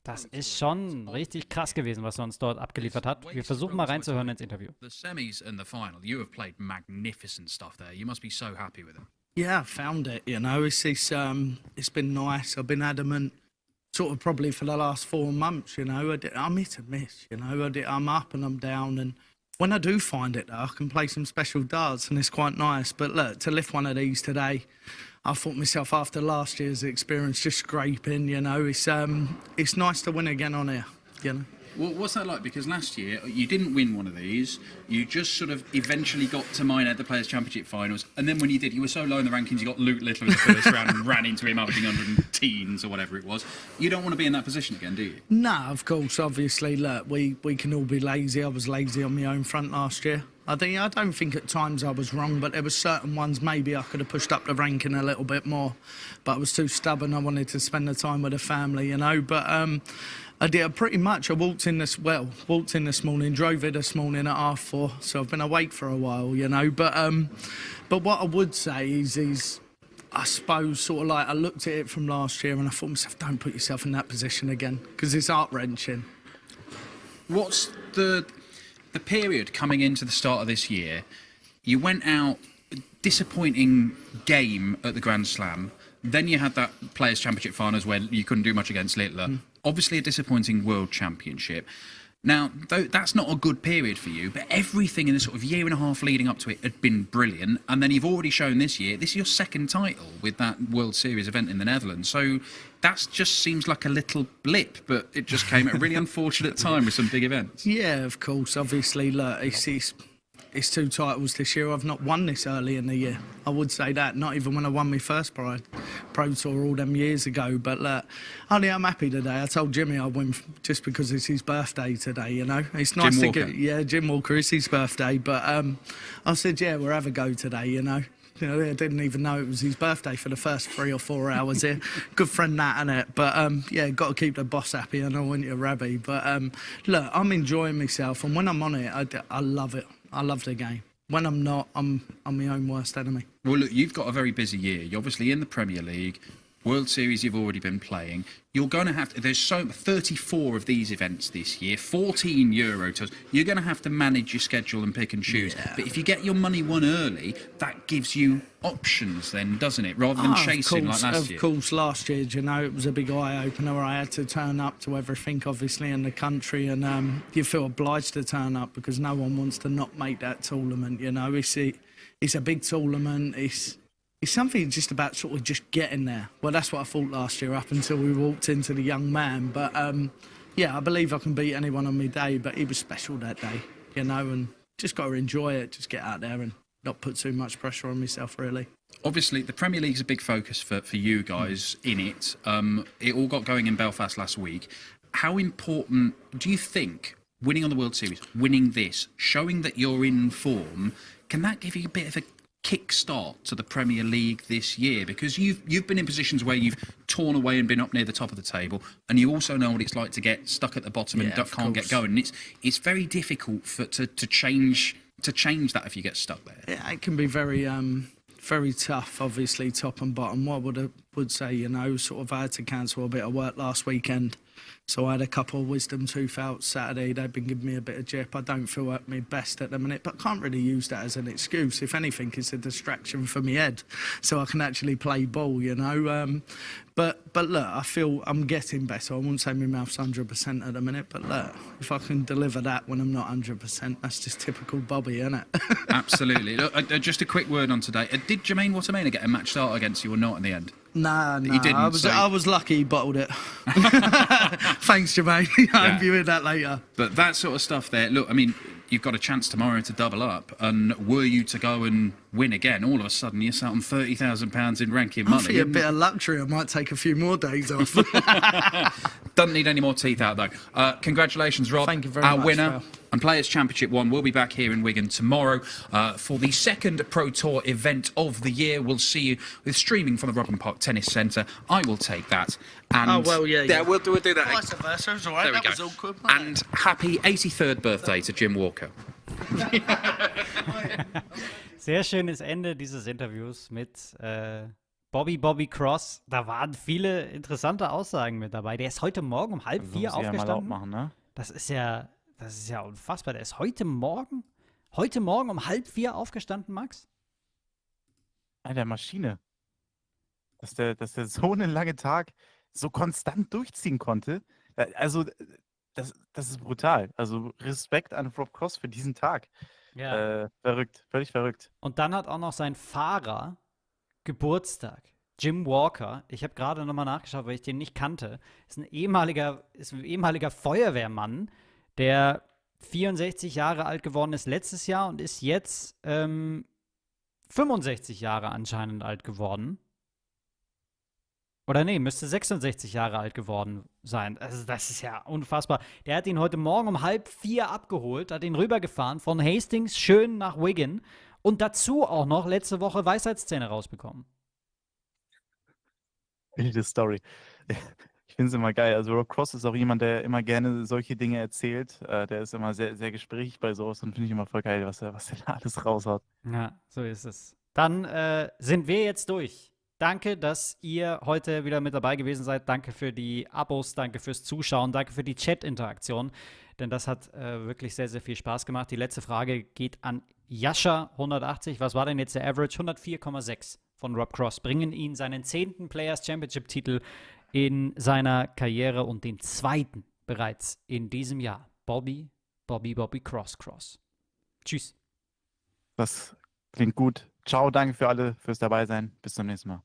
Das ist schon richtig krass gewesen, was er uns dort abgeliefert hat. Wir versuchen mal reinzuhören ins Interview. The semis and the final, you have played magnificent stuff there. You must be so happy with them. Yeah, I found it, you know. It's been nice. I've been adamant sort of probably for the last 4 months, you know. I'm hit and miss, you know. I'm up and I'm down, and when I do find it, though, I can play some special darts, and it's quite nice. But look, to lift one of these today, I thought myself after last year's experience, just scraping, you know, it's nice to win again on here, you know. Well, what's that like? Because last year you didn't win one of these. You just sort of eventually got to mine at the Players' Championship finals, and then when you did, you were so low in the rankings, you got Luke Little in the first round and ran into him averaging 100 teens or whatever it was. You don't want to be in that position again, do you? No, of course. Obviously, look, we can all be lazy. I was lazy on my own front last year. I don't think at times I was wrong, but there were certain ones maybe I could have pushed up the ranking a little bit more. But I was too stubborn. I wanted to spend the time with the family, you know. But I did pretty much. I walked in this morning, drove here this morning at 4:30, so I've been awake for a while, you know. But what I would say is I suppose sort of like I looked at it from last year and I thought to myself, don't put yourself in that position again, because it's heart-wrenching. What's the period coming into the start of this year? You went out, disappointing game at the Grand Slam. Then you had that Players' Championship finals where you couldn't do much against Littler. Obviously a disappointing World Championship. Now, though that's not a good period for you, but everything in the sort of year and a half leading up to it had been brilliant. And then you've already shown this year, this is your second title with that World Series event in the Netherlands. So that just seems like a little blip, but it just came at a really unfortunate time with some big events. Yeah, of course. Obviously, look, it's 2 titles this year. I've not won this early in the year. I would say that, not even when I won my first Pro Tour all them years ago. But look, I'm happy today. I told Jimmy I'd win just because it's his birthday today, you know. It's nice Jim to Walker. get, Jim Walker, it's his birthday. But I said, yeah, we'll have a go today, you know. You know, I didn't even know it was his birthday for the first 3 or 4 hours here. Good friend that, innit? But yeah, got to keep the boss happy, and I want you rabby. But look, I'm enjoying myself, and when I'm on it, I love it. I love the game. When I'm not, I'm my own worst enemy. Well, look, you've got a very busy year. You're obviously in the Premier League. World Series you've already been playing. You're going to have to, there's 34 of these events this year, 14 Euro Tours. You're going to have to manage your schedule and pick and choose. Yeah. But if you get your money won early, that gives you options then, doesn't it? Rather than chasing like last year. Of course, last year, you know, it was a big eye-opener. I had to turn up to everything, obviously, in the country, and you feel obliged to turn up because no one wants to not make that tournament, you know. It's a big tournament. It's something just about sort of just getting there. Well, that's what I thought last year up until we walked into the young man. But, yeah, I believe I can beat anyone on my day, but he was special that day, you know, and just got to enjoy it, just get out there and not put too much pressure on myself, really. Obviously, the Premier League's a big focus for you guys in it. It all got going in Belfast last week. How important do you think winning on the World Series, winning this, showing that you're in form, can that give you a bit of a kick-start to the Premier League this year? Because you've been in positions where you've torn away and been up near the top of the table, and you also know what it's like to get stuck at the bottom and can't get going. And it's very difficult to change that if you get stuck there. Yeah, it can be very tough, obviously, top and bottom. What I would say, you know, sort of I had to cancel a bit of work last weekend. So I had a couple of wisdom tooth out Saturday. They've been giving me a bit of jip. I don't feel at my best at the minute, but I can't really use that as an excuse. If anything, it's a distraction for my head, so I can actually play ball, you know. But look, I feel I'm getting better. I wouldn't say my mouth's 100% at the minute, but look, if I can deliver that when I'm not 100%, that's just typical Bobby, isn't it? Absolutely. Look, just a quick word on today. Did Jermaine Watermain get a match start against you or not in the end? No, he didn't. I was lucky he bottled it. Thanks, Jermaine. I hope you hear that later. But that sort of stuff there, look, I mean, you've got a chance tomorrow to double up, and were you to go and win again, all of a sudden you're sat on £30,000 in ranking money. For a bit of luxury, I might take a few more days off. Doesn't need any more teeth out, though. Congratulations, Rob. Thank you very much, our winner. Phil. And Players' Championship 1 will be back here in Wigan tomorrow for the second Pro Tour event of the year. We'll see you with streaming from the Robin Park Tennis Centre. I will take that. And we'll do that. Vice versa, it was all right. There we go. Was awkward, and happy 83rd birthday to Jim Walker. Sehr schönes Ende dieses Interviews mit Bobby Cross, da waren viele interessante Aussagen mit dabei. Der ist heute Morgen um halb Also, vier muss ich ja mal laut aufgestanden. machen, ne? Das ist ja unfassbar. Der ist heute Morgen um halb vier aufgestanden, Max? Alter, Maschine. Dass der so einen langen Tag so konstant durchziehen konnte. Also, das ist brutal. Also, Respekt an Rob Cross für diesen Tag. Verrückt, völlig verrückt. Und dann hat auch noch sein Fahrer Geburtstag. Jim Walker, ich habe gerade nochmal nachgeschaut, weil ich den nicht kannte, ist ein ehemaliger Feuerwehrmann, der 64 Jahre alt geworden ist letztes Jahr und ist jetzt 65 Jahre anscheinend alt geworden. Oder nee, müsste 66 Jahre alt geworden sein. Also das ist ja unfassbar. Der hat ihn heute Morgen um halb vier abgeholt, hat ihn rübergefahren von Hastings schön nach Wigan und dazu auch noch letzte Woche Weisheitszähne rausbekommen. Wilde Story. Ich finde es immer geil. Also Rob Cross ist auch jemand, der immer gerne solche Dinge erzählt. Der ist immer sehr, sehr gesprächig bei sowas und finde ich immer voll geil, was er da alles raushaut. Ja, so ist es. Dann sind wir jetzt durch. Danke, dass ihr heute wieder mit dabei gewesen seid. Danke für die Abos, danke fürs Zuschauen, danke für die Chat-Interaktion. Denn das hat wirklich sehr, sehr viel Spaß gemacht. Die letzte Frage geht an Jascha 180. Was war denn jetzt der Average? 104,6 von Rob Cross. Bringen ihn seinen 10. Players Championship-Titel in seiner Karriere und den 2. bereits in diesem Jahr. Bobby Cross. Tschüss. Das klingt gut. Ciao, danke für alle fürs Dabeisein. Bis zum nächsten Mal.